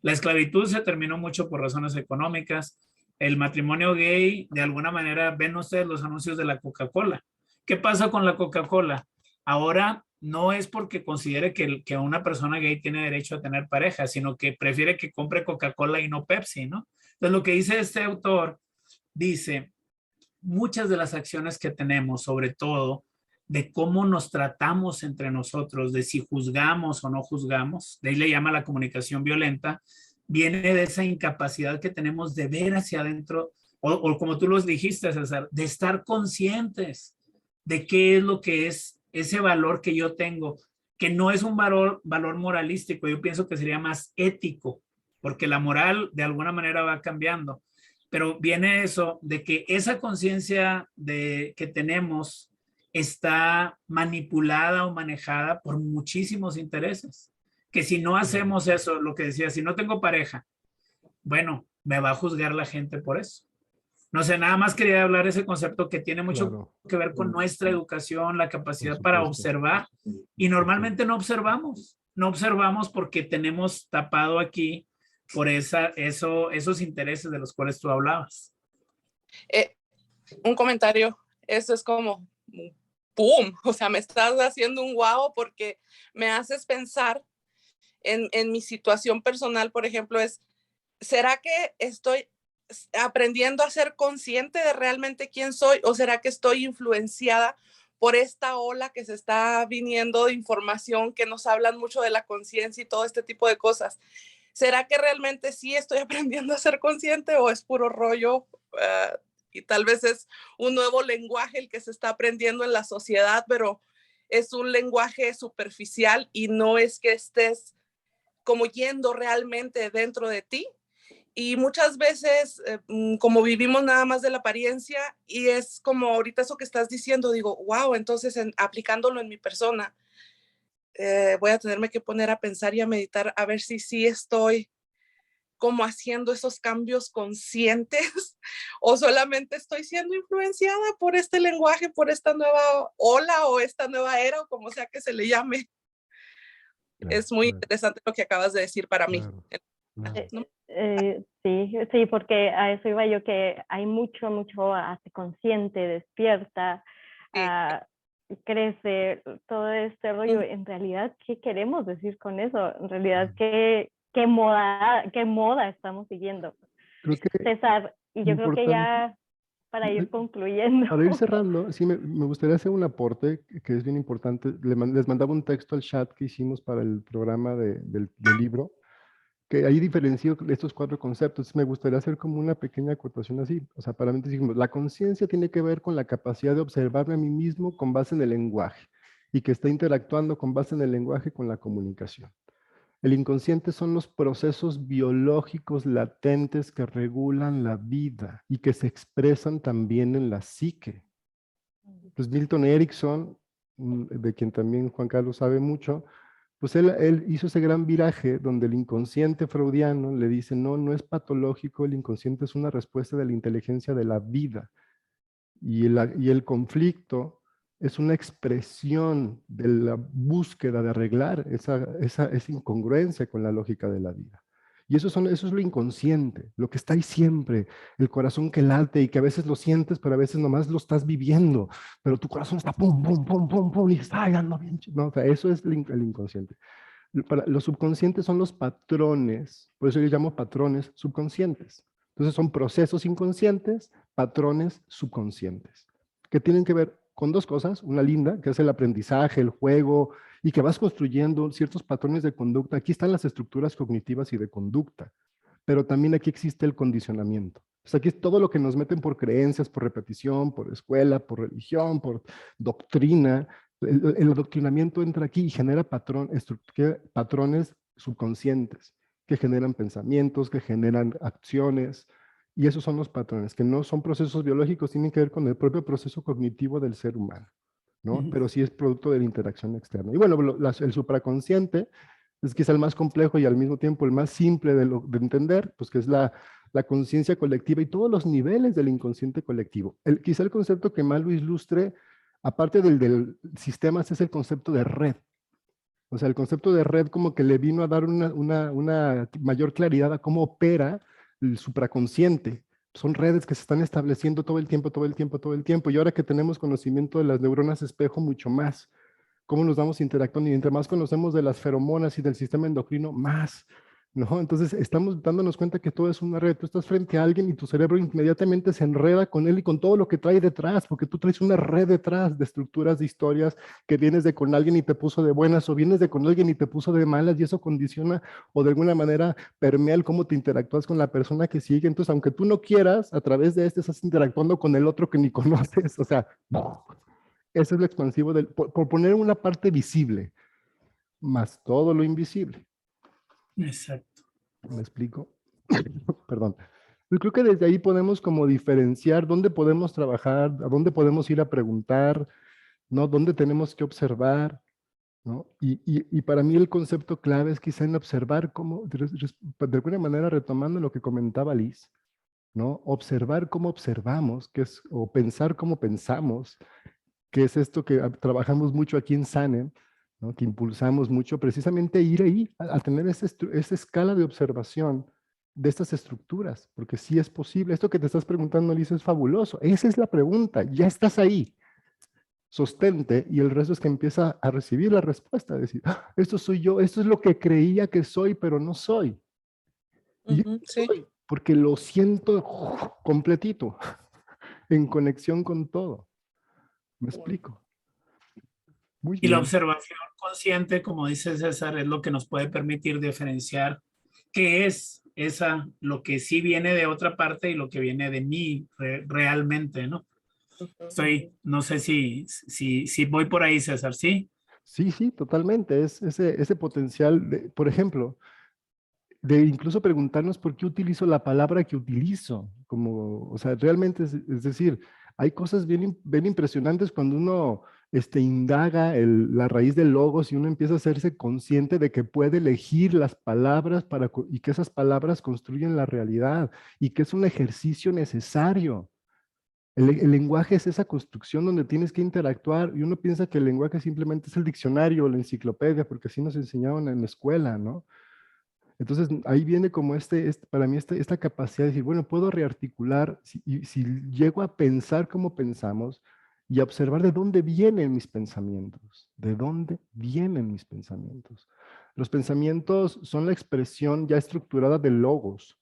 La esclavitud se terminó mucho por razones económicas. El matrimonio gay, de alguna manera, ven ustedes los anuncios de la Coca-Cola. ¿Qué pasa con la Coca-Cola? Ahora no es porque considere que una persona gay tiene derecho a tener pareja, sino que prefiere que compre Coca-Cola y no Pepsi, ¿no? Entonces, lo que dice este autor, dice, muchas de las acciones que tenemos, sobre todo, de cómo nos tratamos entre nosotros, de si juzgamos o no juzgamos, de ahí le llama la comunicación violenta, viene de esa incapacidad que tenemos de ver hacia adentro, o como tú los dijiste, César, de estar conscientes de qué es lo que es ese valor que yo tengo, que no es un valor moralístico, yo pienso que sería más ético, porque la moral de alguna manera va cambiando, pero viene eso de que esa conciencia que tenemos está manipulada o manejada por muchísimos intereses, que si no hacemos eso, lo que decía, si no tengo pareja, bueno, me va a juzgar la gente por eso. No sé, nada más quería hablar de ese concepto que tiene mucho que ver con nuestra educación, la capacidad para observar, y normalmente no observamos porque tenemos tapado aquí por esos intereses de los cuales tú hablabas.
Un comentario, eso es como ¡pum! O sea, me estás haciendo un guau porque me haces pensar en mi situación personal, por ejemplo, ¿será que estoy aprendiendo a ser consciente de realmente quién soy o será que estoy influenciada por esta ola que se está viniendo de información que nos hablan mucho de la conciencia y todo este tipo de cosas? ¿Será que realmente sí estoy aprendiendo a ser consciente o es puro rollo? Y tal vez es un nuevo lenguaje el que se está aprendiendo en la sociedad, pero es un lenguaje superficial y no es que estés como yendo realmente dentro de ti. Y muchas veces, como vivimos nada más de la apariencia, y es como ahorita eso que estás diciendo, digo, wow, entonces aplicándolo en mi persona, voy a tenerme que poner a pensar y a meditar a ver si sí estoy como haciendo esos cambios conscientes o solamente estoy siendo influenciada por este lenguaje, por esta nueva ola o esta nueva era o como sea que se le llame. Claro, es muy interesante lo que acabas de decir para mí.
¿No? Sí, porque a eso iba yo, que hay mucho, hace consciente, despierta, crece, todo este rollo. En realidad, ¿qué queremos decir con eso? En realidad, ¿qué moda estamos siguiendo?
Creo que
César, y yo creo que
importante,
ya para ir concluyendo.
para ir cerrando, sí, me gustaría hacer un aporte que es bien importante. Les mandaba un texto al chat que hicimos para el programa del libro, que ahí diferencio estos 4 conceptos. Me gustaría hacer como una pequeña acotación así. O sea, para mí decimos, la conciencia tiene que ver con la capacidad de observarme a mí mismo con base en el lenguaje y que está interactuando con base en el lenguaje con la comunicación. El inconsciente son los procesos biológicos latentes que regulan la vida y que se expresan también en la psique. Pues Milton Erickson, de quien también Juan Carlos sabe mucho, pues él hizo ese gran viraje donde el inconsciente freudiano le dice, no, no es patológico, el inconsciente es una respuesta de la inteligencia de la vida. Y el conflicto es una expresión de la búsqueda de arreglar esa incongruencia con la lógica de la vida. Y eso es lo inconsciente, lo que está ahí siempre, el corazón que late y que a veces lo sientes, pero a veces nomás lo estás viviendo, pero tu corazón está pum, pum, pum, pum, pum, y dices, ay, ando bien. No, o sea, eso es el inconsciente. Los subconscientes son los patrones, por eso yo llamo patrones subconscientes. Entonces son procesos inconscientes, patrones subconscientes, que tienen que ver con 2 cosas, una linda, que es el aprendizaje, el juego, y que vas construyendo ciertos patrones de conducta. Aquí están las estructuras cognitivas y de conducta, pero también aquí existe el condicionamiento. O sea, aquí es todo lo que nos meten por creencias, por repetición, por escuela, por religión, por doctrina. El adoctrinamiento entra aquí y genera patrones subconscientes que generan pensamientos, que generan acciones, y esos son los patrones, que no son procesos biológicos, tienen que ver con el propio proceso cognitivo del ser humano, ¿no? Pero sí es producto de la interacción externa. Y bueno, el supraconsciente es quizá el más complejo y al mismo tiempo el más simple de entender, pues que es la conciencia colectiva y todos los niveles del inconsciente colectivo. Quizá el concepto que más lo ilustre, aparte del sistemas, es el concepto de red. O sea, el concepto de red como que le vino a dar una mayor claridad a cómo opera el supraconsciente. Son redes que se están estableciendo todo el tiempo, todo el tiempo, todo el tiempo. Y ahora que tenemos conocimiento de las neuronas espejo, mucho más. Cómo nos vamos interactuando. Y entre más conocemos de las feromonas y del sistema endocrino, más. ¿No? Entonces estamos dándonos cuenta que todo es una red. Tú estás frente a alguien y tu cerebro inmediatamente se enreda con él y con todo lo que trae detrás, porque tú traes una red detrás de estructuras, de historias, que vienes de con alguien y te puso de buenas, o vienes de con alguien y te puso de malas, y eso condiciona o de alguna manera permea el cómo te interactúas con la persona que sigue. Entonces, aunque tú no quieras, a través de estás interactuando con el otro que ni conoces. O sea, eso es lo expansivo, por poner una parte visible, más todo lo invisible.
Exacto.
¿Me explico? Perdón. Yo creo que desde ahí podemos como diferenciar dónde podemos trabajar, a dónde podemos ir a preguntar, ¿no? Dónde tenemos que observar, ¿no? Y para mí el concepto clave es quizá en observar cómo, de alguna manera retomando lo que comentaba Liz, ¿no? Observar cómo observamos, que es, o pensar cómo pensamos, que es esto que trabajamos mucho aquí en SANEM, ¿no? Que impulsamos mucho, precisamente ir ahí a tener esa escala de observación de estas estructuras, porque sí es posible. Esto que te estás preguntando, Lisa, es fabuloso. Esa es la pregunta, ya estás ahí. Sostente, y el resto es que empieza a recibir la respuesta, a decir, "Ah, esto soy yo, esto es lo que creía que soy, pero no soy. Y
Sí.
soy, porque lo siento completito, en conexión con todo. ¿Me explico? Muy
Y la
bien.
observación consciente, como dice César, es lo que nos puede permitir diferenciar qué es lo que sí viene de otra parte y lo que viene de mí realmente, ¿no? No sé si voy por ahí, César, ¿sí?
Sí, sí, totalmente. Es ese potencial, por ejemplo, de incluso preguntarnos por qué utilizo la palabra que utilizo. Como, o sea, realmente, es decir, hay cosas bien impresionantes cuando uno indaga la raíz del logos y uno empieza a hacerse consciente de que puede elegir las palabras y que esas palabras construyen la realidad y que es un ejercicio necesario. El lenguaje es esa construcción donde tienes que interactuar y uno piensa que el lenguaje simplemente es el diccionario o la enciclopedia, porque así nos enseñaban en la escuela, ¿no? Entonces ahí viene como para mí esta capacidad de decir, bueno, puedo rearticular, si llego a pensar como pensamos y a observar de dónde vienen mis pensamientos, de dónde vienen mis pensamientos. Los pensamientos son la expresión ya estructurada de logos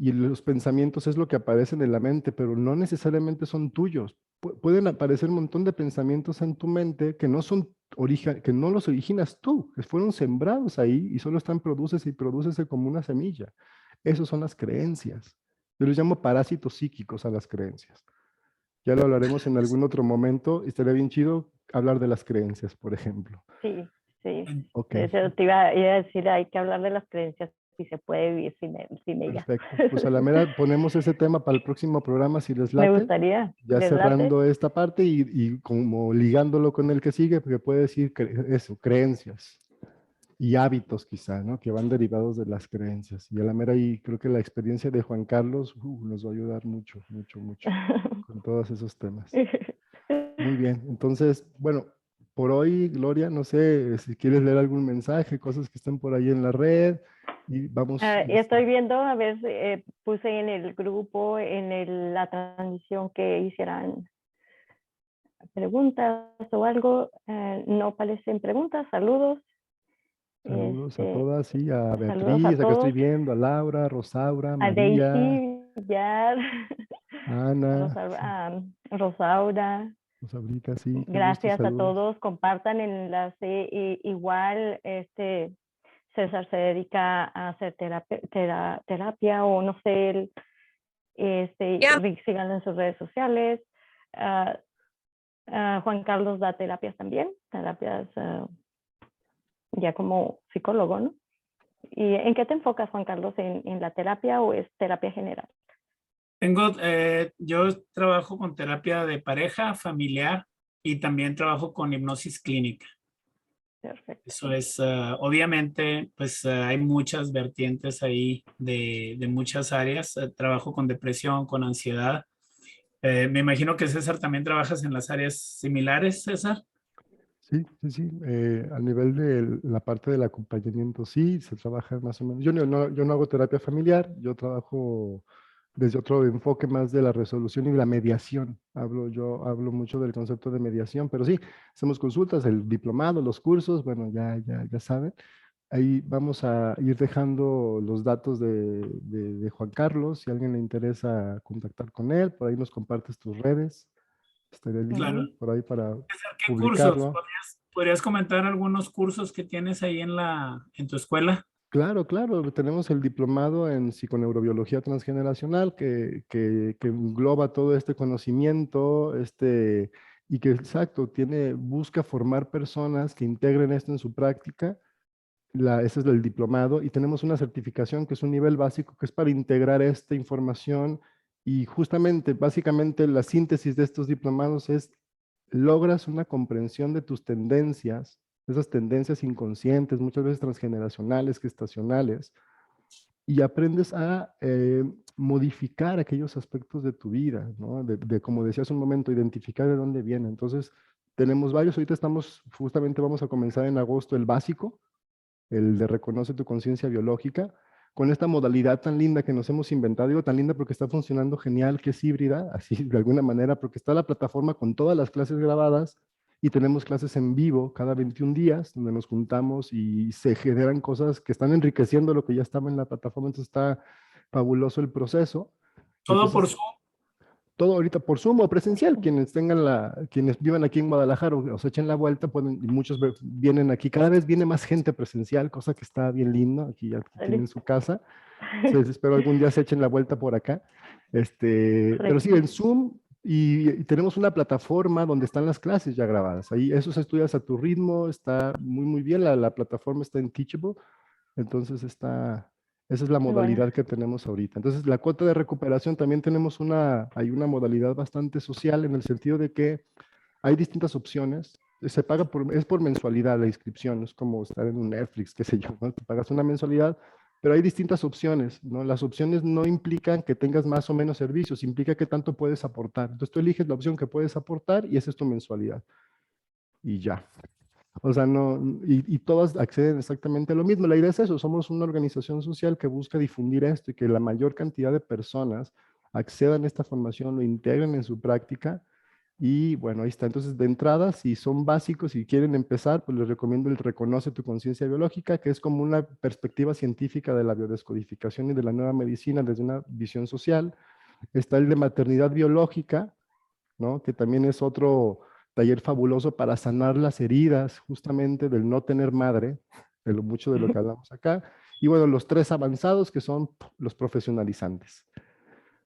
y los pensamientos es lo que aparecen en la mente, pero no necesariamente son tuyos. Pueden aparecer un montón de pensamientos en tu mente que no son que no los originas tú, que fueron sembrados ahí y solo están produces y produces como una semilla. Esas son las creencias. Yo les llamo parásitos psíquicos a las creencias. Ya lo hablaremos en algún otro momento. Estaría bien chido hablar de las creencias, por ejemplo.
Sí, sí.
Ok.
Eso te iba a decir, hay que hablar de las creencias si se puede vivir sin ellas.
Perfecto. Pues a la mera ponemos ese tema para el próximo programa si les
Me
late.
gustaría.
Ya
¿Les late?
cerrando esta parte y como ligándolo con el que sigue, porque puede decir eso, creencias y hábitos quizá, ¿no? Que van derivados de las creencias. Y a la mera ahí creo que la experiencia de Juan Carlos nos va a ayudar mucho, mucho, mucho con todos esos temas. Muy bien, entonces, bueno, por hoy, Gloria, no sé si quieres leer algún mensaje, cosas que estén por ahí en la red y vamos.
Y estoy viendo, a ver, puse en el grupo, la transmisión que hicieran preguntas o algo. No aparecen preguntas, saludos.
Saludos a todas, sí, a
Saludos
Beatriz,
a
a que estoy
todos.
viendo, a Laura, Rosaura,
A
María,
Daisy, Villar,
Ana,
Rosaura.
Rosabrita, sí, qué gusto,
Gracias a
saludos.
todos, compartan el enlace. Igual César se dedica a hacer terapia o no sé, síganlo en sus redes sociales. Juan Carlos da terapias también, terapias ya como psicólogo, ¿no? ¿Y en qué te enfocas, Juan Carlos? ¿En la terapia o es terapia general?
Yo trabajo con terapia de pareja, familiar y también trabajo con hipnosis clínica.
Perfecto.
Eso es, obviamente, pues hay muchas vertientes ahí de muchas áreas. Trabajo con depresión, con ansiedad. Me imagino que César también trabajas en las áreas similares, César.
Sí, sí, sí, a nivel de la parte del acompañamiento, sí, se trabaja más o menos. Yo no hago terapia familiar, yo trabajo desde otro enfoque más de la resolución y la mediación. Yo hablo mucho del concepto de mediación, pero sí, hacemos consultas, el diplomado, los cursos, bueno, ya saben. Ahí vamos a ir dejando los datos de Juan Carlos, si a alguien le interesa contactar con él, por ahí nos compartes tus redes, estaría lindo
Claro.
por ahí para
César, ¿qué cursos?
publicarlo.
¿Podrías comentar algunos cursos que tienes ahí en tu escuela?
Claro, claro, tenemos el diplomado en psiconeurobiología transgeneracional que engloba todo este conocimiento, y que exacto, busca formar personas que integren esto en su práctica. Ese es el diplomado y tenemos una certificación que es un nivel básico que es para integrar esta información y justamente, básicamente la síntesis de estos diplomados es logras una comprensión de tus tendencias, esas tendencias inconscientes, muchas veces transgeneracionales, gestacionales, y aprendes a modificar aquellos aspectos de tu vida, ¿no? Como decías un momento, identificar de dónde viene. Entonces, tenemos varios, ahorita justamente vamos a comenzar en agosto el básico, el de reconoce tu conciencia biológica, con esta modalidad tan linda que nos hemos inventado, digo tan linda porque está funcionando genial, que es híbrida, así de alguna manera, porque está la plataforma con todas las clases grabadas y tenemos clases en vivo cada 21 días, donde nos juntamos y se generan cosas que están enriqueciendo lo que ya estaba en la plataforma, entonces está fabuloso el proceso.
Todo por
Entonces,
Zoom.
todo ahorita por Zoom o presencial. Quienes vivan aquí en Guadalajara o se echen la vuelta, y muchos vienen aquí. Cada vez viene más gente presencial, cosa que está bien lindo. Aquí ya tienen su casa. Entonces, espero algún día se echen la vuelta por acá. Pero sí, en Zoom y tenemos una plataforma donde están las clases ya grabadas. Ahí eso se estudias a tu ritmo, está muy, muy bien. La plataforma está en Teachable. Entonces esa es la modalidad
Bueno,
que tenemos ahorita. Entonces la cuota de recuperación también hay una modalidad bastante social en el sentido de que hay distintas opciones. Se paga es por mensualidad la inscripción, es como estar en un Netflix, qué sé yo, ¿no? Te pagas una mensualidad, pero hay distintas opciones, ¿no? Las opciones no implican que tengas más o menos servicios, implica que tanto puedes aportar. Entonces tú eliges la opción que puedes aportar y esa es tu mensualidad. Y ya. O sea, no, y todas acceden exactamente a lo mismo. La idea es eso, somos una organización social que busca difundir esto y que la mayor cantidad de personas accedan a esta formación, lo integren en su práctica, Y bueno, ahí está. Entonces, de entrada, si son básicos, si quieren empezar, pues les recomiendo el Reconoce tu conciencia biológica, que es como una perspectiva científica de la biodescodificación y de la nueva medicina desde una visión social. Está el de maternidad biológica, ¿no? Que también es otro taller fabuloso para sanar las heridas justamente del no tener madre, de lo mucho de lo que hablamos acá. Y bueno, los 3 avanzados, que son los profesionalizantes.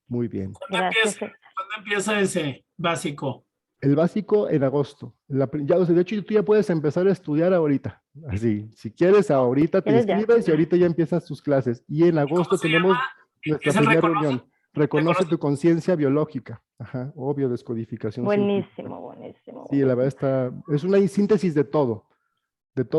Muy bien.
Gracias.
¿Cuándo empieza ese básico?
El básico en agosto. Ya, o sea, de hecho, tú ya puedes empezar a estudiar ahorita. Así, si quieres, ahorita te
¿Quieres ya?
inscribes y ahorita ya empiezas tus clases. Y en agosto
se
tenemos
llama?
nuestra
¿Es el
primera
reconoce?
reunión. Reconoce tu conciencia biológica. Ajá, o biodescodificación científica.
Buenísimo, buenísimo.
Sí, la verdad es una síntesis de todo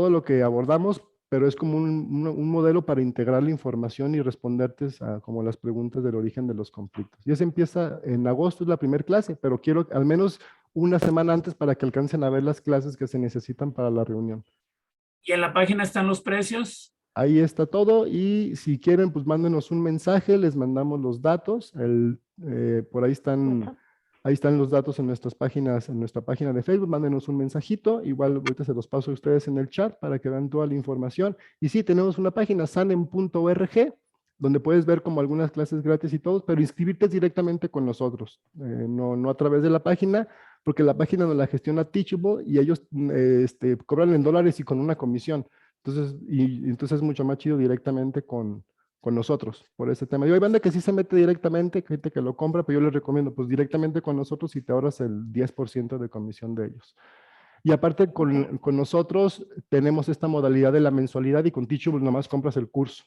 lo que abordamos, pero es como un modelo para integrar la información y responderte a como las preguntas del origen de los conflictos. Y eso empieza en agosto, es la primera clase, pero quiero al menos una semana antes para que alcancen a ver las clases que se necesitan para la reunión.
¿Y en la página están los precios?
Ahí está todo y si quieren, pues mándenos un mensaje, les mandamos los datos. Por ahí están los datos en nuestras páginas, en nuestra página de Facebook. Mándenos un mensajito. Igual ahorita se los paso a ustedes en el chat para que vean toda la información. Y sí, tenemos una página, sanem.org, donde puedes ver como algunas clases gratis y todo, pero inscribirte directamente con nosotros, no a través de la página, porque la página nos la gestiona Teachable y ellos cobran en dólares y con una comisión. Entonces es mucho más chido directamente con nosotros por ese tema. Hay banda que sí se mete directamente, gente que lo compra, pero yo les recomiendo pues directamente con nosotros y te ahorras el 10% de comisión de ellos. Y aparte con nosotros tenemos esta modalidad de la mensualidad y con Teachable nomás compras el curso.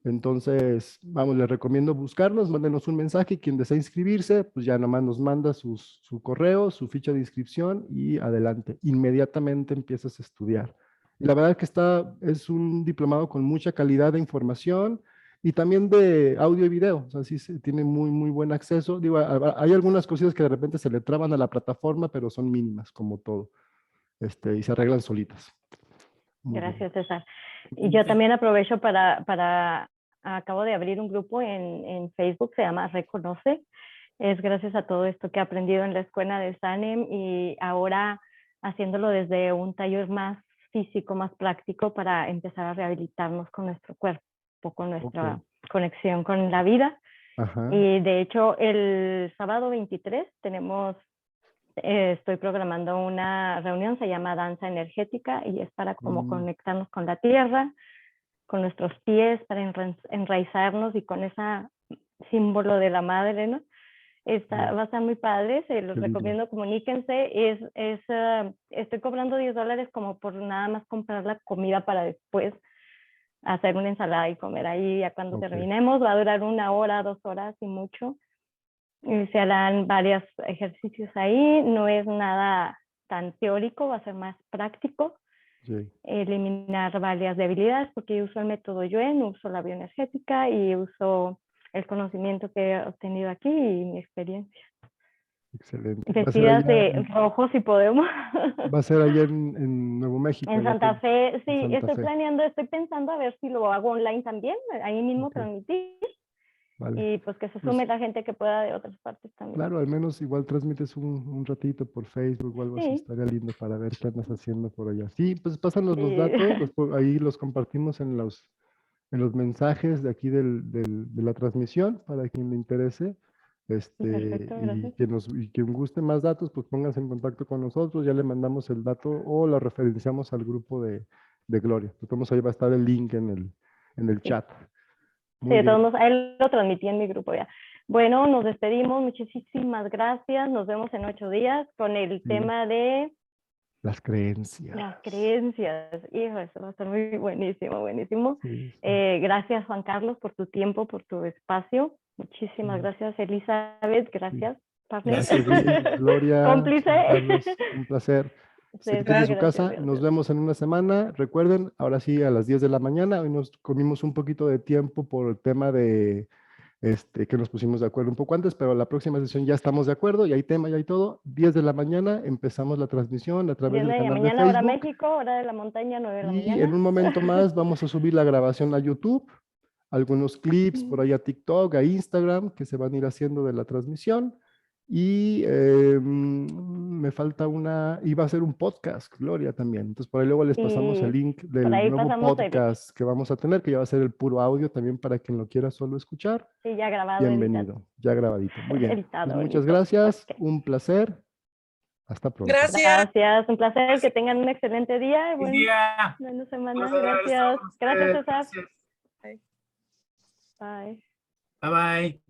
Entonces, vamos, les recomiendo buscarnos, mándenos un mensaje y quien desea inscribirse, pues ya nomás nos manda su correo, su ficha de inscripción y adelante. Inmediatamente empiezas a estudiar. Y la verdad es que es un diplomado con mucha calidad de información y también de audio y video. O sea, sí tiene muy, muy buen acceso. Digo, hay algunas cositas que de repente se le traban a la plataforma, pero son mínimas, como todo. Y se arreglan solitas. Muy
Gracias,
bien.
César. Y yo también aprovecho acabo de abrir un grupo en Facebook, se llama Reconoce. Es gracias a todo esto que he aprendido en la escuela de Sanem y ahora haciéndolo desde un taller más físico, más práctico para empezar a rehabilitarnos con nuestro cuerpo, con nuestra conexión con la vida.
Ajá.
Y de hecho el sábado 23 estoy programando una reunión, se llama Danza Energética y es para como conectarnos con la tierra, con nuestros pies, para enraizarnos y con ese símbolo de la madre, ¿no? Va a estar muy padre, se los recomiendo, comuníquense. Estoy cobrando $10 como por nada más comprar la comida para después hacer una ensalada y comer ahí. Ya cuando terminemos va a durar 1 hora, 2 horas y mucho. Y se harán varios ejercicios ahí, no es nada tan teórico, va a ser más práctico. Sí. Eliminar varias debilidades porque yo uso el método Yuen, uso la bioenergética y uso el conocimiento que he obtenido aquí y mi experiencia.
Excelente.
Vestidas de rojo si podemos.
Va a ser allá en Nuevo México.
En Santa Fe, sí, estoy pensando a ver si lo hago online también, ahí mismo transmitir. Vale. Y pues que se sume la gente que pueda de otras partes también.
Claro, al menos igual transmites un ratito por Facebook o algo así, estaría lindo para ver qué andas haciendo por allá. Sí, pues pásanos los datos, ahí los compartimos en los mensajes de aquí de la transmisión para quien le interese.
Perfecto,
y quien guste más datos, pues pónganse en contacto con nosotros, ya le mandamos el dato o lo referenciamos al grupo de Gloria. Entonces ahí va a estar el link en el chat.
Sí, de todos modos, ahí lo transmití en mi grupo ya. Bueno, nos despedimos, muchísimas gracias, nos vemos en 8 días con el tema de...
Las creencias.
Las creencias, hijo, eso va a estar muy buenísimo, buenísimo. Sí. Gracias, Juan Carlos, por tu tiempo, por tu espacio. Muchísimas gracias, Elizabeth, gracias.
Gracias, Gloria.
Cómplice.
Carlos, un placer. En su casa, nos vemos en una semana. Recuerden, ahora sí a las 10 de la mañana. Hoy nos comimos un poquito de tiempo por el tema de que nos pusimos de acuerdo un poco antes, pero la próxima sesión ya estamos de acuerdo, y hay tema, ya hay todo. 10 de la mañana empezamos la transmisión a través del canal de Facebook.
Hora México, hora de la montaña, 9 de la mañana.
Y en un momento más vamos a subir la grabación a YouTube, algunos clips por ahí a TikTok, a Instagram, que se van a ir haciendo de la transmisión. Y me falta iba a ser un podcast, Gloria, también. Entonces, por ahí luego les pasamos el
Sí,
link del
por ahí
nuevo
pasamos el-
podcast que vamos a tener, que ya va a ser el puro audio también para quien lo quiera solo escuchar.
Sí, ya grabado,
Bienvenido, ya grabadito. Muy bien.
editado,
Pues muchas
listo.
gracias,
Ok.
un placer. Hasta pronto.
Gracias.
Gracias, un placer, que tengan un excelente día y
Buen
buen,
día.
buena semana.
Placer haber estado
Gracias.
con
Gracias,
ustedes.
César.
Gracias.
Bye.
Bye bye.